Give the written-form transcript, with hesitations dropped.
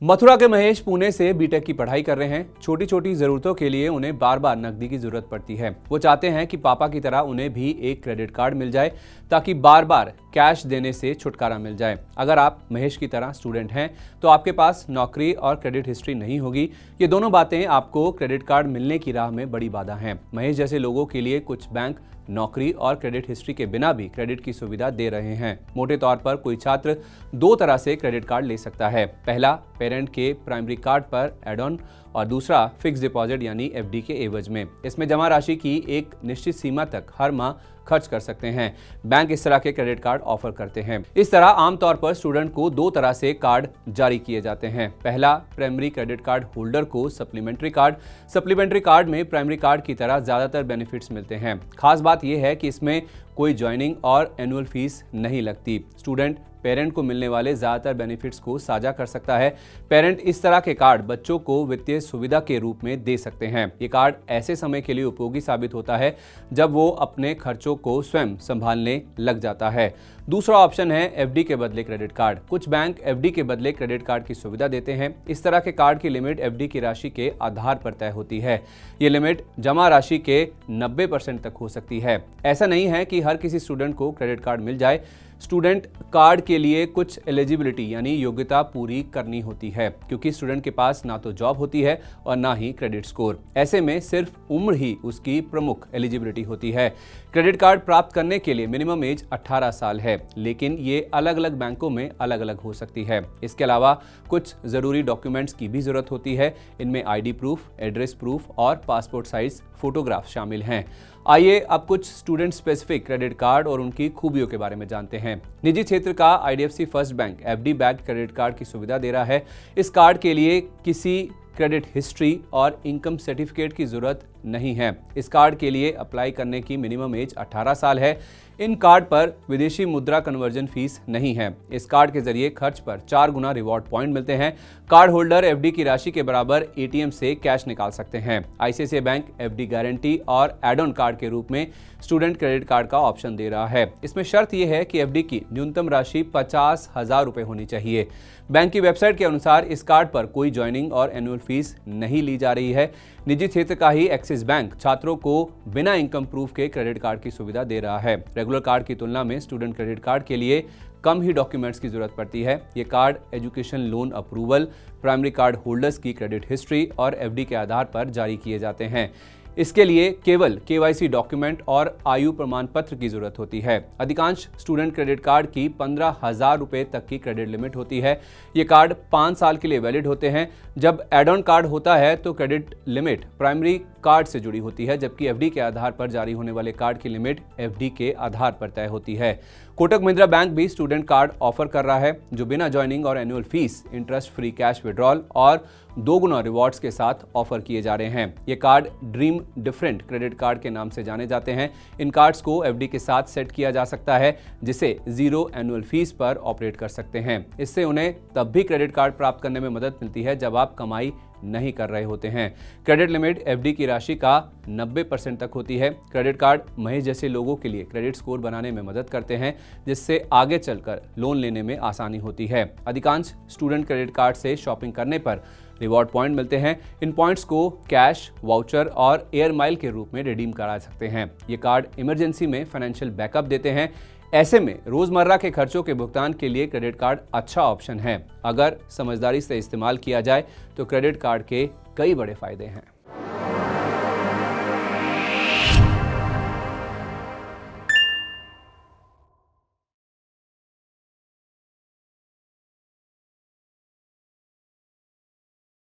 मथुरा के महेश पुणे से बीटेक की पढ़ाई कर रहे हैं। छोटी छोटी जरूरतों के लिए उन्हें बार बार नकदी की जरूरत पड़ती है। वो चाहते हैं कि पापा की तरह उन्हें भी एक क्रेडिट कार्ड मिल जाए ताकि बार बार कैश देने से छुटकारा मिल जाए। अगर आप महेश की तरह स्टूडेंट हैं तो आपके पास नौकरी और क्रेडिट हिस्ट्री नहीं होगी। ये दोनों बातें आपको क्रेडिट कार्ड मिलने की राह में बड़ी बाधा हैं। महेश जैसे लोगों के लिए कुछ बैंक नौकरी और क्रेडिट हिस्ट्री के बिना भी क्रेडिट की सुविधा दे रहे हैं। मोटे तौर पर कोई छात्र दो तरह से क्रेडिट कार्ड ले सकता है। पहला, पेरेंट के प्राइमरी कार्ड पर एड ऑन, और दूसरा फिक्स डिपॉजिट यानी एफडी के एवज में। इसमें जमा राशि की एक निश्चित सीमा तक हर माह खर्च कर सकते हैं। बैंक इस तरह के क्रेडिट कार्ड ऑफर करते हैं। इस तरह आमतौर पर स्टूडेंट को दो तरह से कार्ड जारी किए जाते हैं। पहला, प्राइमरी क्रेडिट कार्ड होल्डर को सप्लीमेंट्री कार्ड। सप्लीमेंट्री कार्ड में प्राइमरी कार्ड की तरह ज्यादातर बेनिफिट्स मिलते हैं। खास बात यह है कि इसमें कोई ज्वाइनिंग और एनुअल फीस नहीं लगती। स्टूडेंट पेरेंट को मिलने वाले ज्यादातर बेनिफिट्स को साझा कर सकता है। पेरेंट इस तरह के कार्ड बच्चों को वित्तीय सुविधा के रूप में दे सकते हैं। ये कार्ड ऐसे समय के लिए उपयोगी साबित होता है जब वो अपने खर्चों को स्वयं संभालने लग जाता है। दूसरा ऑप्शन है एफडी के बदले क्रेडिट कार्ड। कुछ बैंक एफडी के बदले क्रेडिट कार्ड की सुविधा देते हैं। इस तरह के कार्ड की लिमिट एफडी की राशि के आधार पर तय होती है। ये लिमिट जमा राशि के 90% तक हो सकती है। ऐसा नहीं है कि हर किसी स्टूडेंट को क्रेडिट कार्ड मिल जाए। स्टूडेंट कार्ड के लिए कुछ एलिजिबिलिटी यानी योग्यता पूरी करनी होती है, क्योंकि स्टूडेंट के पास ना तो जॉब होती है और ना ही क्रेडिट स्कोर। ऐसे में सिर्फ उम्र ही उसकी प्रमुख एलिजिबिलिटी होती है। क्रेडिट कार्ड प्राप्त करने के लिए मिनिमम एज 18 साल है, लेकिन ये अलग अलग बैंकों में अलग अलग हो सकती है। इसके अलावा कुछ जरूरी डॉक्यूमेंट्स की भी जरूरत होती है। इनमें आईडी प्रूफ, एड्रेस प्रूफ और पासपोर्ट साइज फोटोग्राफ शामिल हैं। आइए अब कुछ स्टूडेंट स्पेसिफिक क्रेडिट कार्ड और उनकी खूबियों के बारे में जानते हैं। निजी क्षेत्र का IDFC first bank FD backed credit card की सुविधा दे रहा है। इस कार्ड के लिए किसी क्रेडिट हिस्ट्री और इनकम सर्टिफिकेट की जरूरत नहीं है। इस कार्ड के लिए अप्लाई करने की मिनिमम एज 18 साल है। इन कार्ड पर विदेशी मुद्रा कन्वर्जन फीस नहीं है। इस कार्ड के जरिए खर्च पर 4 गुना रिवॉर्ड पॉइंट मिलते हैं। कार्ड होल्डर एफडी की राशि के बराबर एटीएम से कैश निकाल सकते हैं। आईसीआईसीआई बैंक एफडी गारंटी और एड ऑन कार्ड के रूप में स्टूडेंट क्रेडिट कार्ड का ऑप्शन दे रहा है। इसमें शर्त यह है कि एफडी की न्यूनतम राशि 50,000 रुपए होनी चाहिए। बैंक की वेबसाइट के अनुसार इस कार्ड पर कोई ज्वाइनिंग और एनुअल फीस नहीं ली जा रही है। निजी क्षेत्र का ही एक्सिस बैंक छात्रों को बिना इनकम प्रूफ के क्रेडिट कार्ड की सुविधा दे रहा है। रेगुलर कार्ड की तुलना में स्टूडेंट क्रेडिट कार्ड के लिए कम ही डॉक्यूमेंट्स की जरूरत पड़ती है। ये card education loan approval, primary card holders की क्रेडिट हिस्ट्री और एफडी के आधार पर जारी किए जाते हैं। इसके लिए केवल केवाईसी डॉक्यूमेंट और आयु प्रमाण पत्र की जरूरत होती है। अधिकांश स्टूडेंट क्रेडिट कार्ड की 15,000 रुपए तक की क्रेडिट लिमिट होती है। ये कार्ड 5 साल के लिए वैलिड होते हैं। जब एड ऑन कार्ड होता है तो क्रेडिट लिमिट प्राइमरी कार्ड से जुड़ी होती है, जबकि एफडी के आधार पर जारी होने वाले कार्ड की लिमिट एफडी के आधार पर तय होती है। कोटक महिंद्रा बैंक भी स्टूडेंट कार्ड ऑफर कर रहा है, जो बिना ज्वाइनिंग और annual fees, interest free cash withdrawal और 2 गुना रिवॉर्ड्स के साथ ऑफर किए जा रहे हैं। ये card dream different credit card के नाम से जाने जाते हैं। इन कार्ड्स को एफडी के साथ सेट किया जा सकता है, जिसे 0 एनुअल फीस पर ऑपरेट कर सकते हैं। इससे उन्हें तब भी क्रेडिट कार्ड प्राप्त करने में मदद मिलती है जब आप कमाई नहीं कर रहे होते हैं। क्रेडिट लिमिट एफडी की राशि का 90% तक होती है। क्रेडिट कार्ड महेश जैसे लोगों के लिए क्रेडिट स्कोर बनाने में मदद करते हैं, जिससे आगे चलकर लोन लेने में आसानी होती है। अधिकांश स्टूडेंट क्रेडिट कार्ड से शॉपिंग करने पर रिवॉर्ड पॉइंट मिलते हैं। इन पॉइंट्स को कैश, वाउचर और एयर माइल के रूप में रिडीम करा सकते हैं। ये कार्ड इमरजेंसी में फाइनेंशियल बैकअप देते हैं। ऐसे में रोजमर्रा के खर्चों के भुगतान के लिए क्रेडिट कार्ड अच्छा ऑप्शन है। अगर समझदारी से इस्तेमाल किया जाए तो क्रेडिट कार्ड के कई बड़े फायदे हैं।